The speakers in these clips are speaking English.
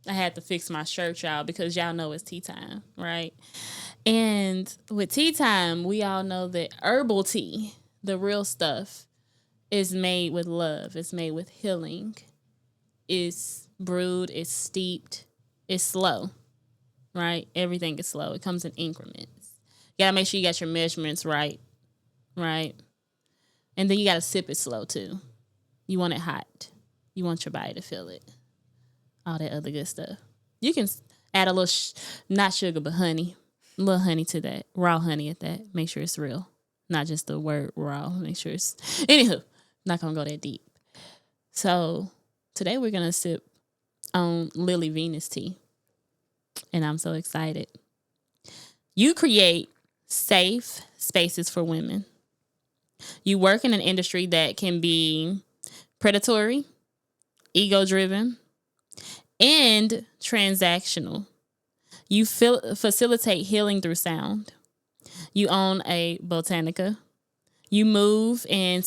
I had to fix my shirt, y'all, because y'all know it's tea time, right? And with tea time, we all know that herbal tea, the real stuff, is made with love. It's made with healing. It's brewed, it's steeped, it's slow, right? Everything is slow. It comes in increments. You gotta make sure you got your measurements right, right? And then you gotta sip it slow too. You want it hot. You want your body to feel it. All that other good stuff. You can add a little, not sugar, but honey. A little honey to that. Raw honey at that. Make sure it's real. Not just the word raw. Make sure it's... Anywho, not going to go that deep. So, today we're going to sip on Lili Venus tea. And I'm so excited. You create safe spaces for women. You work in an industry that can be predatory, ego-driven, and transactional. You facilitate healing through sound. You own a botanica. You move in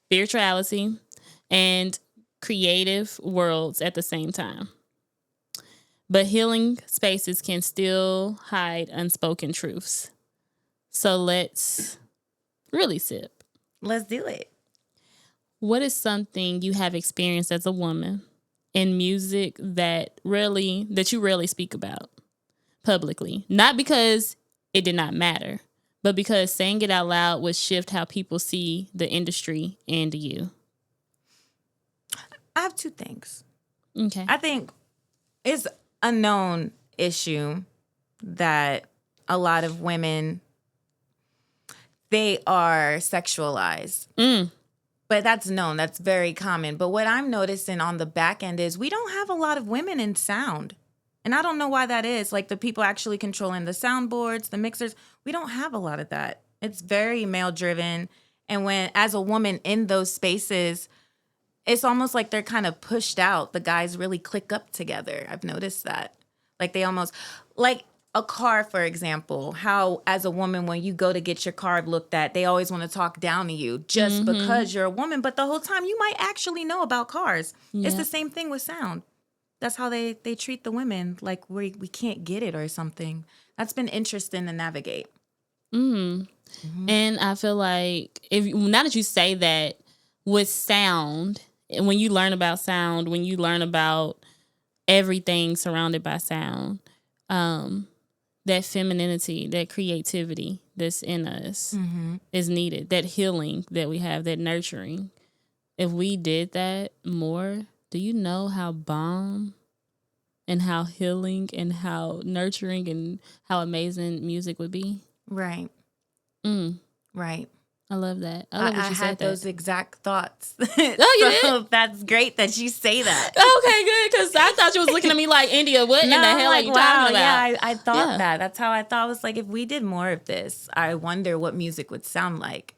spirituality and creative worlds at the same time. But healing spaces can still hide unspoken truths. So let's really sip. Let's do it. What is something you have experienced as a woman in music that you rarely speak about publicly? Not because it did not matter, but because saying it out loud would shift how people see the industry and you. I have two things. Okay. I think it's a known issue that a lot of women, they are sexualized. But that's known. That's very common. But what I'm noticing on the back end is we don't have a lot of women in sound. And I don't know why that is. Like the people actually controlling the soundboards, the mixers, we don't have a lot of that. It's very male driven. And when, as a woman in those spaces, it's almost like they're kind of pushed out. The guys really click up together. I've noticed that. Like they almost, like a car, for example, how as a woman, when you go to get your car looked at, they always want to talk down to you just because you're a woman. But the whole time you might actually know about cars. Yep. It's the same thing with sound. That's how they treat the women, like we can't get it or something. That's been interesting to navigate. And I feel like now that you say that, with sound, when you learn about sound, when you learn about everything surrounded by sound, that femininity, that creativity that's in us is needed. That healing that we have, that nurturing. If we did that more, do you know how bomb and how healing and how nurturing and how amazing music would be? Right. Right. I love that. I love what you said. I had those exact thoughts. Oh, you did? That's great that you say that. Okay, good. Because I thought you was looking at me like, India, what in the hell are you talking about? Yeah, I thought that. That's how I thought. I was like, if we did more of this, I wonder what music would sound like.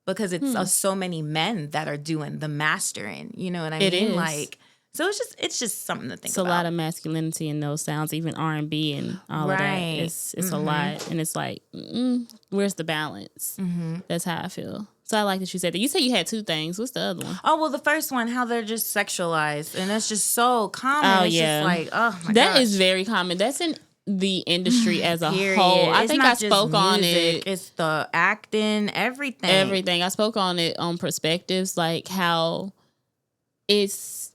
Because it's so many men that are doing the mastering. You know what I mean? It is. Like, so it's just something to think it's about. It's a lot of masculinity in those sounds, even R&B and all of that. It's a lot. And it's like, where's the balance? That's how I feel. So I like that you said that. You said you had two things. What's the other one? Oh, well, the first one, how they're just sexualized. And that's just so common. Oh, it's just like, oh, my God. That is very common. That's in the industry as a whole. I think I spoke on it. It's the acting, everything. Everything. I spoke on it on perspectives, like how it's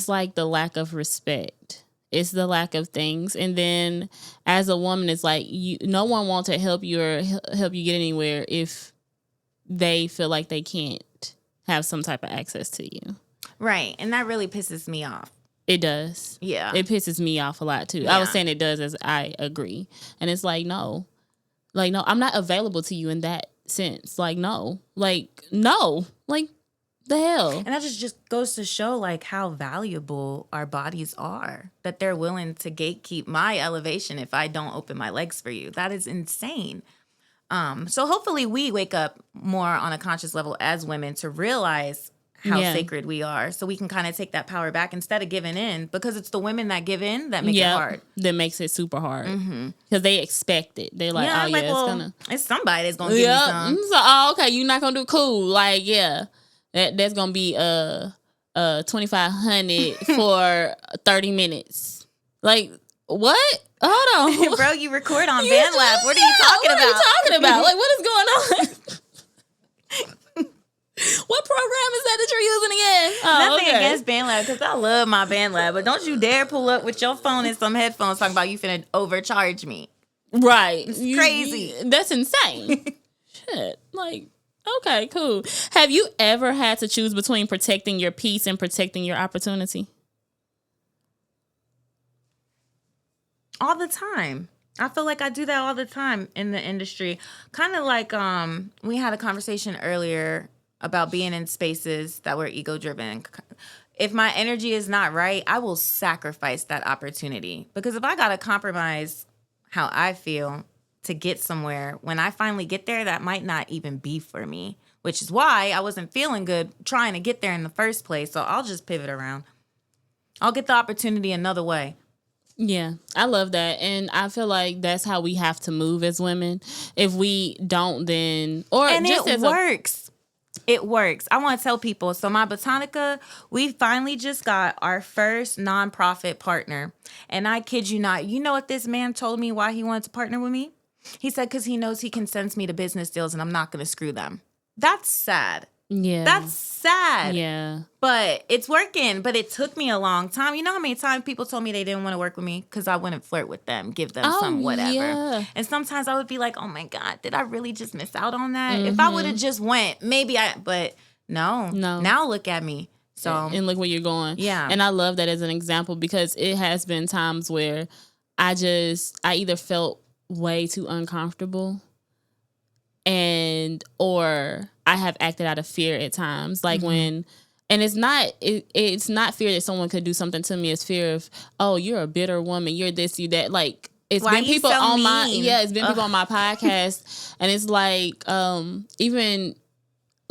like the lack of respect. It's the lack of things. And then as a woman, it's like no one wants to help you or help you get anywhere if they feel like they can't have some type of access to you. Right. And that really pisses me off. It does. Yeah. It pisses me off a lot too. Yeah. I was saying it does as I agree. And it's like, no. Like, no, I'm not available to you in that sense. Like, no. Like, no. Like, the hell. And that just goes to show like how valuable our bodies are. That they're willing to gatekeep my elevation if I don't open my legs for you. That is insane. So hopefully we wake up more on a conscious level as women to realize how sacred we are, so we can kind of take that power back instead of giving in, because it's the women that give in that make it hard. That makes it super hard because they expect it. They're like, it's somebody that's gonna give me some. So, okay, you're not gonna do cool. Like, that's gonna be $2,500 for 30 minutes. Like, what? Hold on. Bro, you record on BandLab. What are you talking about? What are you talking about? Like, what is going on? What program is that you're using again? Nothing against BandLab, because I love my BandLab, but don't you dare pull up with your phone and some headphones talking about you finna overcharge me. Right. It's crazy. That's insane. Shit. Like, okay, cool. Have you ever had to choose between protecting your peace and protecting your opportunity? All the time. I feel like I do that all the time in the industry. Kind of like we had a conversation earlier about being in spaces that were ego driven. If my energy is not right, I will sacrifice that opportunity. Because if I got to compromise how I feel to get somewhere, when I finally get there, that might not even be for me, which is why I wasn't feeling good trying to get there in the first place. So I'll just pivot around. I'll get the opportunity another way. Yeah, I love that. And I feel like that's how we have to move as women. If we don't, then... And just it works. It works. I want to tell people. So my Botanica, we finally just got our first nonprofit partner. And I kid you not, you know what this man told me why he wanted to partner with me? He said, because he knows he can send me to business deals and I'm not going to screw them. That's sad. Yeah. That's sad. Yeah. But it's working. But it took me a long time. You know how many times people told me they didn't want to work with me? Because I wouldn't flirt with them, give them some whatever. Yeah. And sometimes I would be like, oh my God, did I really just miss out on that? Mm-hmm. If I would have just went, but no. Now look at me. So and look where you're going. Yeah. And I love that as an example because it has been times where I either felt way too uncomfortable or I have acted out of fear at times. Like when, and it's not fear that someone could do something to me. It's fear of, oh, you're a bitter woman. You're this, you that. Like it's been people on it's been people on my podcast, and it's like even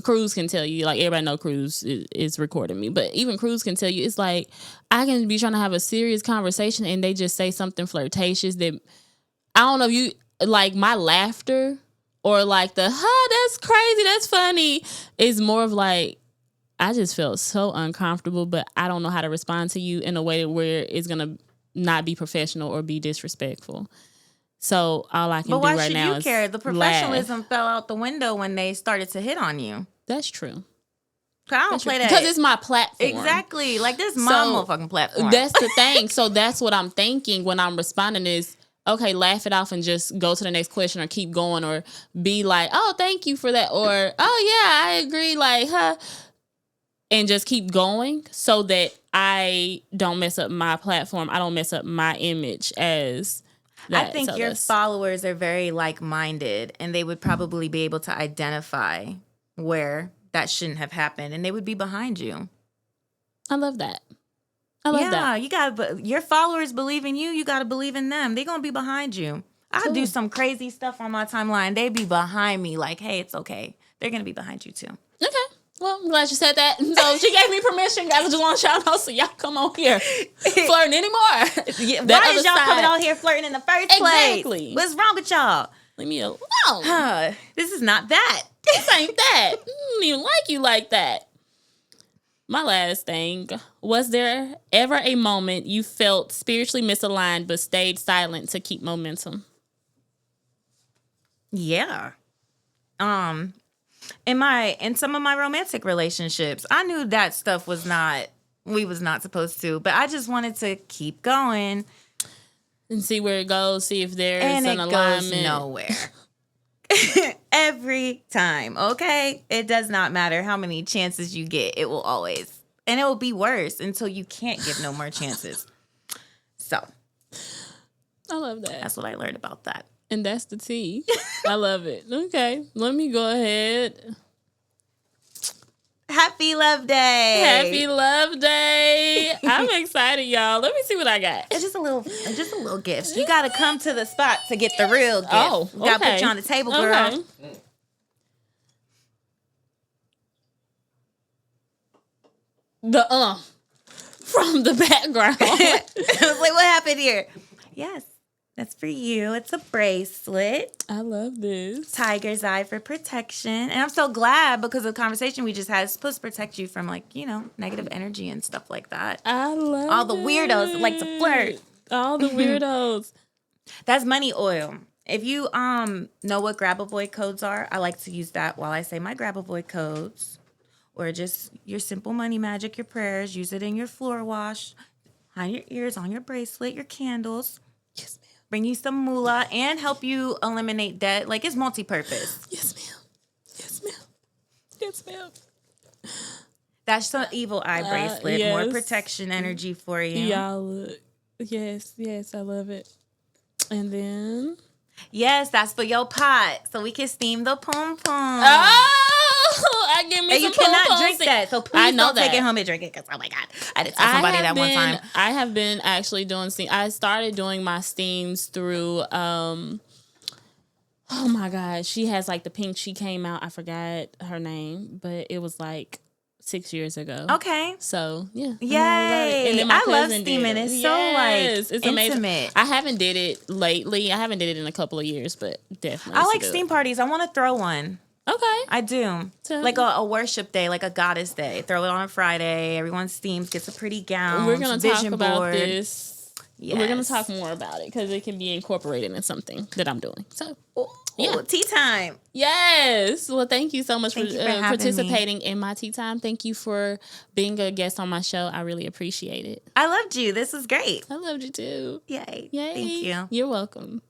Cruz can tell you, like everybody know Cruz is recording me, but even Cruz can tell you, it's like I can be trying to have a serious conversation and they just say something flirtatious that I don't know if you like my laughter. Or like that's crazy, that's funny. It's more of like, I just felt so uncomfortable, but I don't know how to respond to you in a way where it's going to not be professional or be disrespectful. So all I can do right now is But why should you care? The professionalism fell out the window when they started to hit on you. That's true. I don't play that. Because it's my platform. Exactly. Like this is my motherfucking platform. That's the thing. So that's what I'm thinking when I'm responding is, okay, laugh it off and just go to the next question or keep going or be like, oh, thank you for that. Or, oh, yeah, I agree. Like, and just keep going so that I don't mess up my platform. I don't mess up my image as that. I think your followers are very like-minded and they would probably be able to identify where that shouldn't have happened and they would be behind you. I love that. I love that. You got your followers believe in you. You got to believe in them. They're going to be behind you. I do some crazy stuff on my timeline. They be behind me like, hey, it's okay. They're going to be behind you too. Okay. Well, I'm glad you said that. So she gave me permission, guys. I just want to shout out so y'all come on here flirting anymore. Yeah, why is y'all coming out here flirting in the first place? Exactly. What's wrong with y'all? Leave me alone. This is not that. This ain't that. I don't even like you like that. My last thing, was there ever a moment you felt spiritually misaligned but stayed silent to keep momentum? Yeah. In some of my romantic relationships, I knew that stuff we was not supposed to, but I just wanted to keep going. And see where it goes, see if there's an alignment. And it goes nowhere. Every time, okay? It does not matter how many chances you get. It will always. And it will be worse until you can't give no more chances. So. I love that. That's what I learned about that. And that's the tea. I love it. Okay. Let me go ahead. Happy Love Day. Happy Love Day. I'm excited, y'all. Let me see what I got. It's just a little gift. You got to come to the spot to get the real gift. Oh, we got to put you on the table, girl. Okay. From the background. I was like, what happened here? Yes, that's for you. It's a bracelet. I love this. Tiger's eye for protection. And I'm so glad because of the conversation we just had. It's supposed to protect you from negative energy and stuff like that. I love all the weirdos that like to flirt. All the weirdos. That's money oil. If you know what Grab-A-Boy codes are, I like to use that while I say my Grab-A-Boy codes. Or just your simple money magic, your prayers. Use it in your floor wash, on your ears, on your bracelet, your candles. Yes, ma'am. Bring you some moolah and help you eliminate debt. Like, it's multi-purpose. Yes, ma'am. Yes, ma'am. Yes, ma'am. That's some evil eye bracelet. Yes. More protection energy for you. Y'all look. Yes, I love it. And then... Yes, that's for your pot. So we can steam the pom pom. Oh, I give me And some you cannot pom-poms. drink that. So please don't take it home and drink it. Because, oh my God. I did tell somebody that one time. I have been actually doing steam. I started doing my steams through... oh my God. She has like the pink. She came out. I forgot her name. But it was like 6 years ago. Okay. So, yeah. Yay. And then my I love cousin steaming. did it. It's so like It's intimate. amazing. I haven't did it lately. I haven't did it in a couple of years, but definitely. I like steam parties. I want to throw one. Okay. I do. So, like a worship day, like a goddess day. Throw it on a Friday. Everyone steams, gets a pretty gown. We're going to talk about board. this. Yes. We're going to talk more about it because it can be incorporated in something that I'm doing. So, yeah. Tea time. Yes. Well, thank you so much for participating me. in my tea time. Thank you for being a guest on my show. I really appreciate it. I loved you. This was great. I loved you too. Yay. Yay. Thank you. You're welcome.